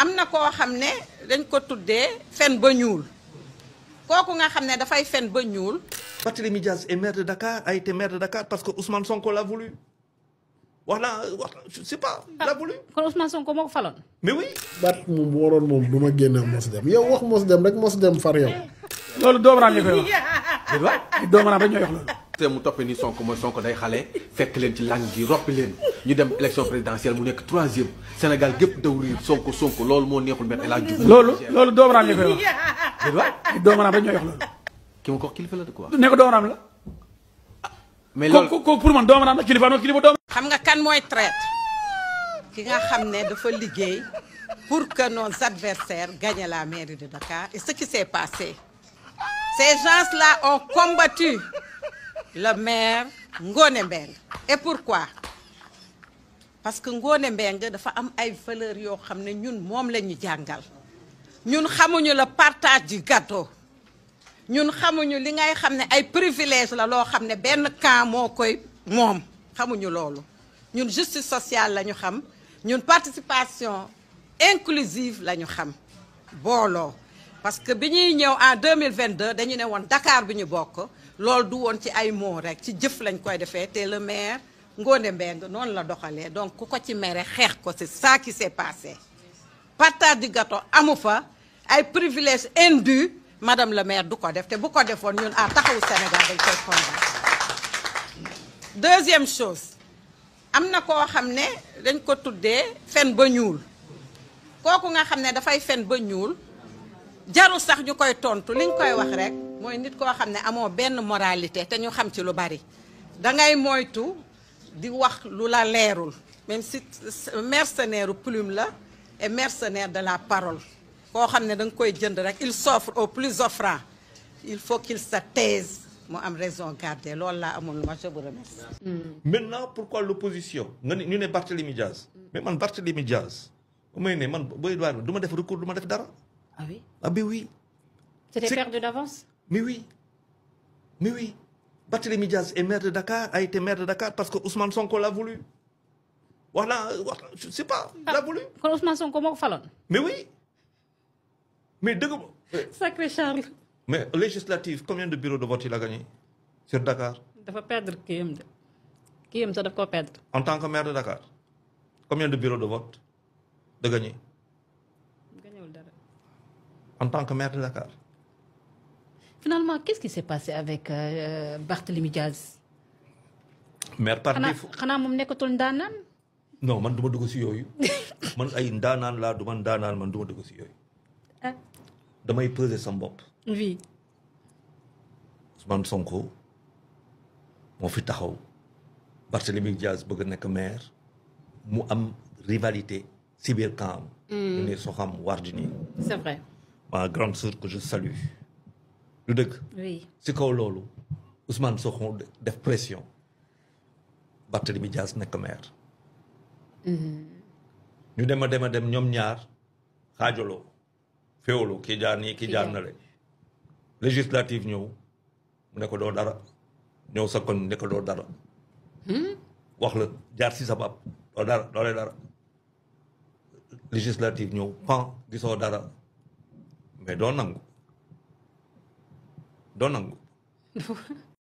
am na koo xam ne dañ ko tuddee fen ba ñuul kooku nga xam ne dafay fen ba ñuul. Barthélémy Diaz est maire de Dakar, a été maire de Dakar parce que Ousmane Sonko l'a voulu. Voilà, je sais pas, il a voulu. Kon Ousmane Sonko moo ko faloon. Mais oui. Bart moom bu waroon moom du ma génne mos dem yow wax mos dem rek mos dem far yow. loolu doomaraan ñu koy wax. doomaraan rek ñooy wax loolu. te mu toppee ni Sonko mooy Sonko day xale fekk leen ci langue gi roppi leen ñu dem élection présidentielle mu nekk 3e Sénégal gépp daw riir Sonko loolu moo neexul met El Hadj Diouf. loolu doomaraan ñu koy wax. doomaraan rek ñooy wax loolu. ki ma ko wax kilifa la de quoi. ne ko doomaraan la. mais loolu ko pour man doomaraan la kilifa doom. xam nga kan mooy traître ki nga xam ne dafa liggéey pour que nos adversaires gagnent la mairie de Dakar et ce qui s'est passé ces gens-là ont combattu le maire Ngoné Mbengue. Et pourquoi? Parce que Ngoné Mbengue dafa am ay valeurs yoo xam ne ñun moom la ñu jàngal ñun xamuñu le partage du gâteau ñun xamuñu li ngay xam ne ay privilèges la loo xam ne benn camp moo koy moom xamuñu loolu ñun justice sociale la ñu xam ñun participation inclusive la ñu xam booloo parce que bi ñuy ñëw en 2022 dañu ne woon Dakar bi ñu bokk loolu du woon ci ay mots rek ci jëf lañ koy defee te le maire Ngoné Mbengue noonu la doxalee donc ku ko ci mere xeex ko c'est ça qui s'est passé partage du gâteau amu fa ay privilèges indus madame le maire du ko def te bu ko defoon ñun à taxawu Sénégal dañ koy combattre. Deuxième chose am na koo xam ne dañ ko tuddee fen ba ñuul kooku nga xam ne dafay fen ba ñuul jarul sax ñu koy tontu li ñu koy wax rek mooy nit koo xam ne amoo benn moralité te ñu xam ci lu bari dangay moytu di wax lu la leerul même si mercenaire plume la et mercenaire de la parole koo xam ne da nga koy jënd rek il s'offre au plus offrant il faut qu'il se taise mu am raison garder loolu laa amul ma je vous remercie. Maintenant, pourquoi l'opposition ñu ne Barthélémy Diaz. Mais man Barthélémy Diaz may ne man booy doy du ma def recours du ma def dara. Ah oui? Ah ben oui. C'était perdu d'avance? Mais oui. Mais oui. Barthélémy Diaz est maire de Dakar, a été maire de Dakar parce que Ousmane Sonko l'a voulu. Voilà, je sais pas, il a voulu. Kon Ousmane Sonko moo ko faloon. Mais oui. Mais dëgg Sacré Charles. mais législative, combien de bureaux de vote il a gagné sur Dakar? dafa perdre kiyam sax daf koo perdre. En tant que maire de Dakar, combien de bureaux de vote de gagné? Gagnewul dara. En tant que maire de Dakar. Finalement, qu'est-ce qui s'est passé avec Barthélémy Diaz? Maire par défaut. xanaa moom nekkatul ndaanaan. Non, man du ma dugg si yooyu. Man ay ndaanaan laa du man ndaanaan man du ma dugg si yooyu. Ah. Damay peser sama bopp. Oui. Ousmane Sonko moo fi taxaw Barthélémy Diaz bëgg nekk maire mu am rivalité si biir camp ñu ne Soham Wardini. C'est vrai. Ma grande sœur que je salue. lu dëgg. Oui. si kaw loolu Ousmane Sonko def pression Barthélémy Diaz nekk maire. ñu dem a dem ñoom ñaar xaajaloo féewaloo kii jaar nii kii jaar na le législative ñëw mu ne ko doo dara ñëw sa kon ne ko doo dara. wax la jaar si sa bab doo dara doo dara législative ñëw pan gisoo dara mais doo nangu.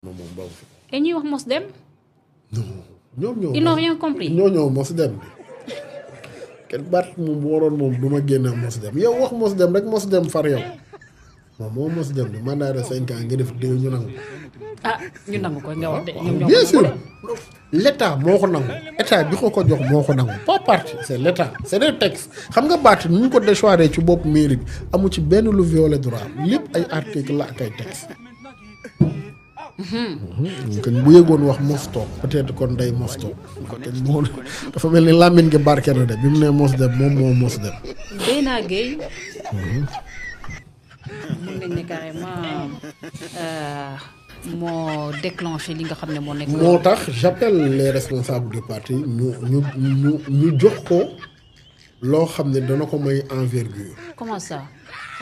moom baw fi. et ñuy wax mos dem. ñoom ils n'ont rien compris. ñoo mos dem bi kenn Bart moom bu waroon moom du ma génne mos dem yow wax mos dem rek mos dem far yow moom moo mos dem bi mandat de 5 ans nga def déw ñu nangu. Ah ñu nangu ko nga wax de. ñoom ñoo bien ko sûr nangu l' état moo ko nangu état bi ko jox moo ko nangu pas parti c' est l' état c' est des textes xam nga Bart ni ñu ko déchoiré ci bopp mairie bi amu ci benn lu violé droit lépp ay article la ak ay textes. kon bu yëgoon wax mos toog peut-être kon day mos toog kon dafa mel ni làmmiñ gi barke na de bi mu ne mos dem moom moo mos dem. Beyna Gueye. mun nañ ne carrément moo déclenché li nga xam ne moo nekk. moo tax j'appelle les responsables du parti ñu jox ko loo xam ne dana ko may envergure. Comment ça?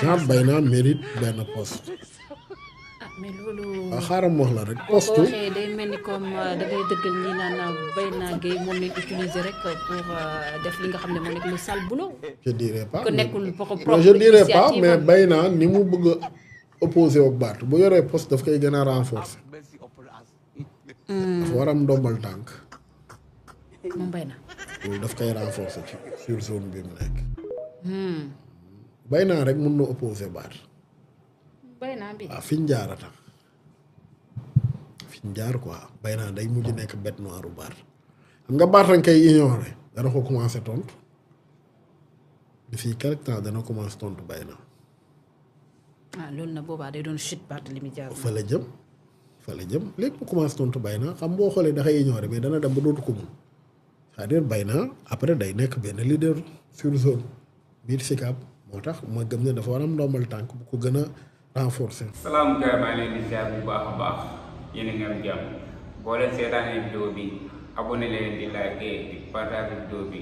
Jean Beyna mérite benn poste. mais loolu. waaw xaaral ma wax la rek. boo ko poste waxee day mel ni comme da ngay dëggal ñi naan Bayna Gueye moom lañ utiliser rek pour def li nga xam ne moo nekk le sale boulot. je dirais pas que nekkul propre je dirais pas initiative mais Bayna ni mu bëgg a opposé ak Barth bu yoree poste daf koy gën a renforcer. dafa war am ndombal tànk. moom Bayna. loolu daf koy renforcer ci sur zone bi mu nekk. Bayna rek mun na opposé Barth. Bayna bi. waaw fi ñu jaar a tax fi ñu jaar quoi Bayna day mujj nekk bête noire u Barth xam nga Barth nga koy ignoré dana ko commencé tontu d'ici quelque temps dana commencé tontu Bayna. loolu na boobaa day doon chute Barthélémy Dias. fa la jëm léegi mu commencé tontu Bayna xam boo xoolee dafay ignoré mais dana dem ba dootu ko mun c'est-à-dire Bayna après day nekk benn leader sur zone biir Sicap moo tax ma gëm ne dafa war am ndombal tànk bu ko gën a renforcer. salaam gars maa ngi leen di ziar bu baax a baax yéen a ngi am jàmm boo leen seetaanee vidéo bi abonné leen di like di partage vidéo bi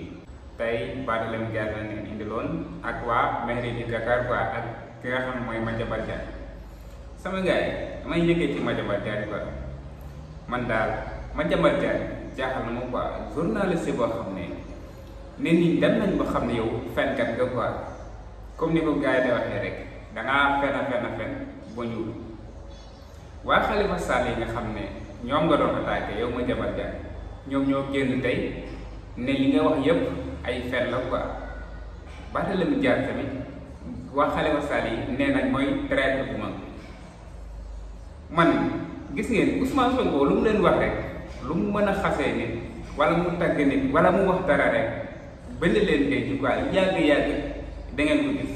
tey Barthélémy Dias la leen indiloon ak waa mairie de Dakar quoi ak ki nga xam ne mooy Madiambal Diagne sama gars yi damay njëkkee ci Madiambal Diagne quoi man daal Madiambal Diagne jaaxal na ma quoi journaliste boo xam ne nit ñi dem nañ ba xam ne yow fenkat nga quoi comme ni ko gars yi di waxee rek. dangaa fen ba ñuul waa Khalifa Sall yi nga xam ne ñoom nga doon attaqué yow Madiambal Diagne ñoom ñoo génn tey ne li nga wax yépp ay fen la quoi Barthélémy Dias tamit waa Khalifa Sall yi nee nañ mooy traître bu mag man gis ngeen Ousmane Sonko lu mu leen wax rek lu mu mën a xasee nit wala mu tagg nit wala mu wax dara rek bënd leen dee ci quoi yàgg-yàgg da ngeen ko gis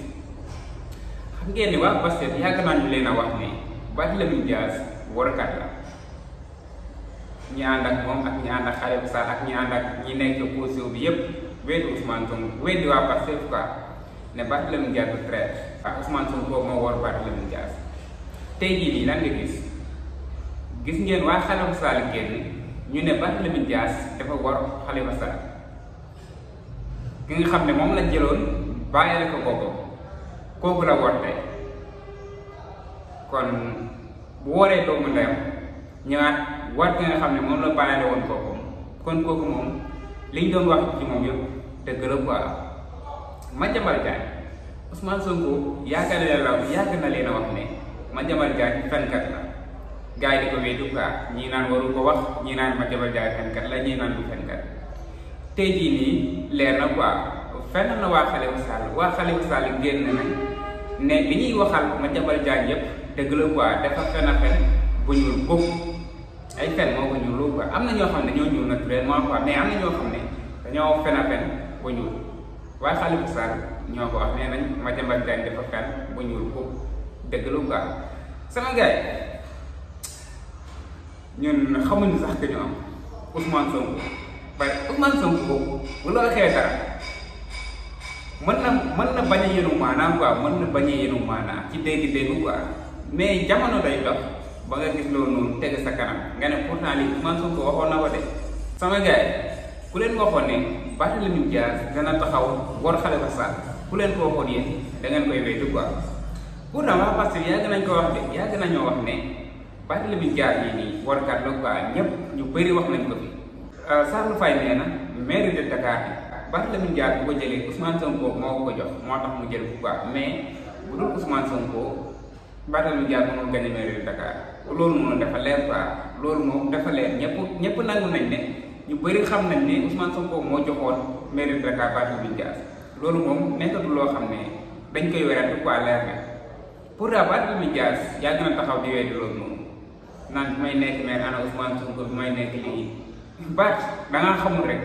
ngeen ni waa Pastef yàgg naa ñu leen a wax ni Barthélémy Dias warkat la ñi ànd ak moom ak ñi ànd ak Khalifa Sall ak ñi ànd ak ñi nekk opposition bi yépp weddi Ousmane Sonko weddi waa Pastef quoi ne Barthélémy Dias du traître waaw Ousmane Sonko moo war Barthélémy Dias tey jii nii lan nga gis ngeen waa Khalifa Sall génn ñu ne Barthélémy Dias dafa war Khalifa Sall ki nga xam ne moom la jëloon bàyyile ko boppam kooku la worte kon bu waree doomu ndeyam ñëwaat war ki nga xam ne moom la bàyyile woon boppam kon kooku moom liñ doon wax ci moom yëpp dëgg la quoi Madiambal Diagne Ousmane Sonko yàgg na leen a wax ne Madiambal Diagne fenkat la gars yi di ko wéedu quoi ñii naan waru ko wax ñii naan Madiambal Diagne fenkat la ñii naan du fenkat tey jii nii leer na quoi fenn na waa Khalifa Sall génn nañ ne li ñuy waxal Madiambal Diagne yëpp dëgg la quoi dafa fen bu ñuul bopp ay fen moo ko ñuul quoi am na ñoo xam ne ñoo ñuul naturellement quoi mais am na ñoo xam ne dañoo fen bu ñuul waa Khalifa Sall ñoo ko wax nee nañ Madiambal Diagne dafa fen bu ñuul bopp dëgg la quoi sama gars yi ñun xamuñu sax que ñu am Ousmane Sonko parce que Ousmane Sonko bu la waxee dara mën na bañ a yenu maanaam quoi mën na bañ a yenu maanaam ci dégg-dégg quoi mais jamono day dox ba nga gis loolu noonu teg sa kanam nga ne pourtant lii Ousmane Sonko waxoon na ko de sama gars yi ku leen waxoon ne Barthélémy Dias dana taxaw war Khalifa Sall ku leen ko waxoon yéen da ngeen koy wéytu quoi pourtant waa parce que yàgg nañ ko wax de yàgg nañoo wax ne Barthélémy Dias yi nii warkat la quoi ñëpp ñu bëri wax nañ ko fi Sarr Faye nee na maire de Dakar bi Barthélémy Dias bu ko jëlee Ousmane Sonko moo ko jox moo tax mu jël ko quoi mais bu dul Ousmane Sonko Barthélémy Dias mënul gagné maire de Dakar loolu moom dafa leer quoi loolu moom dafa leer ñëpp nangu nañ ne ñu bëri xam nañ ne Ousmane Sonko moo joxoon maire de Dakar Barthélémy Dias loolu moom nekkatul loo xam ne dañ koy werante quoi leer na pourtant Barthélémy Dias yàgg na taxaw di weddi loolu moom naan bi may nekk maire ana Ousmane Sonko bi may nekk lii baat dangaa xamul rek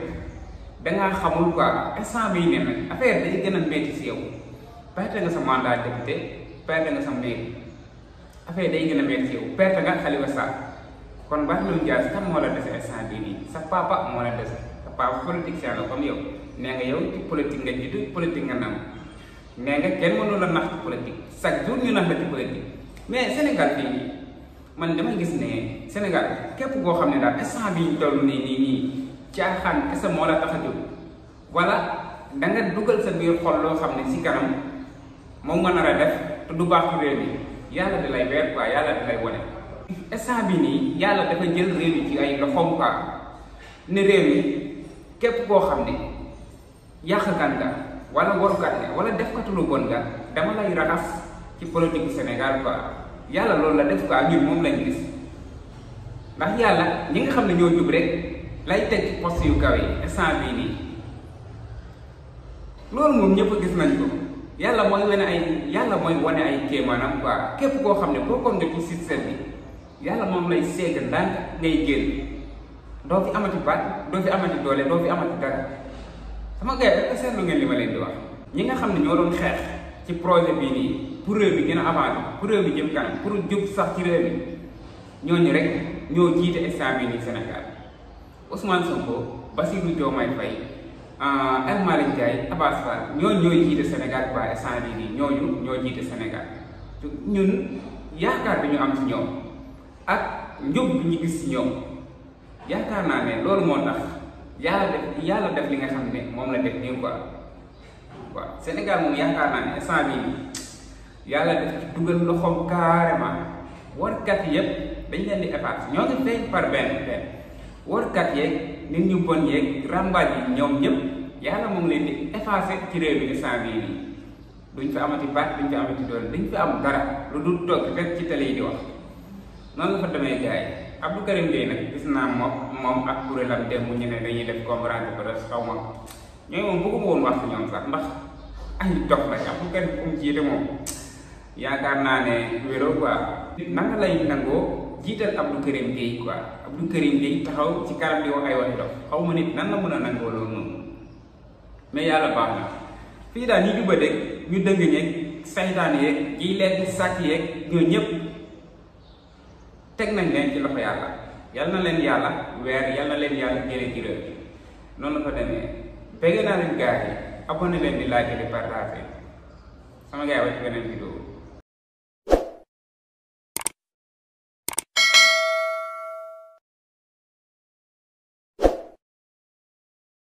dangaa xamul quoi instant bii ne nag affaire day gën a métti si yow perte nga sa mandat député perte nga sa mairie affaire day gën a métti si yow perte nga Khalifa Sall kon Barthélémy Dias kan moo la dese instant bii nii sa papa moo la dese sa papa politicien la comme yow nee nga yow ci politique nga jiitu politique nga nam nee nga kenn mënu la nax ci politique chaque jour ñu nax la ci politique mais Sénégal fii nii man damay gis ne Sénégal képp koo xam ne daal instant bii ñu toll nii caaxaan kese moo la tax a jóg wala da nga dugal sa biir xol loo xam ne si kanam moom nga nar a def te du baax ci réew mi yàlla di lay weer quoi yàlla di lay wane. instant bi nii yàlla dafa jël réew mi ci ay loxoom quoi ne réew mi képp koo xam ne yàqkat nga wala warukat nga wala defkatu lu bon nga dama lay raxas ci politique bu Sénégal quoi yàlla loolu la def quoi ñun moom lañ gis ndax yàlla ñi nga xam ne ñoo jub rek lay teg ci poste yu kaw yi instant bii nii loolu moom ñëpp gis nañ ko yàlla mooy wane ay kéemaanam quoi képp koo xam ne bokkoon nga ci système bi yàlla moom lay seeg ndànk ngay génn doo fi amati baat doo fi amati doole doo fi amati dara sama gars yi rek seetlu ngeen li ma leen di wax ñi nga xam ne ñoo doon xeex ci projet bii nii pour réew bi gën a avancé pour réew bi jëm kanam pour jub sax ci réew mi ñooñu rek ñoo jiite instant bii nii Sénégal Ousmane Sonko Bassirou Diomaye Faye El Malick Ndiaye Abass Fall ñooy jiite Sénégal quoi instant bii nii ñooñu ñoo jiite Sénégal ñun yaakaar bi ñu am ci ñoom ak njub bi ñu gis ci ñoom yaakaar naa ne loolu moo tax yàlla def li nga xam ne moom la def nii quoi waaw Sénégal moom yaakaar naa ne instant bii nii yàlla def ci dugal loxoom carrément warkat yëpp dañ leen di effacer ñoo ngi feeñ par benn warkat yeeg nit ñu bon yeeg rambaaj yi ñoom ñëpp yàlla moom leen di effacer ci réew mi instant bii nii duñ fi amati baat duñ fi amati doole duñ fi am dara lu dul toog rek ci télé yi di wax noonu la fa demee gars yi Abdou Karim Gueye nag gis naa moom ak kuréelam dem mu ñu ne dañuy def conférence de presse xaw ma ñooy moom bëgguma woon wax ci ñoom sax ndax ay dox la Abdou Karim fu mu jiite moom yaakaar naa ne wéro quoi naka lay nangoo jiital Abdou Karim Gueye quoi Abdou Karim Gueye taxaw ci kanam di wax ay waxi dox xaw ma nit nan la mën a nangoo loolu noonu mais yàlla baax na fii daal ñu juba dégg ñu dëng ñeeg saytaan yeeg yiy lekk sàcc yeeg ñoo ñëpp teg nañ leen ci loxo yàlla yal na leen yàlla weer yal na leen yàlla jëlee ci réew mi noonu la fa demee bëgg naa leen gars yi abonné leen di like di partager sama gars yi wa ci beneen vidéo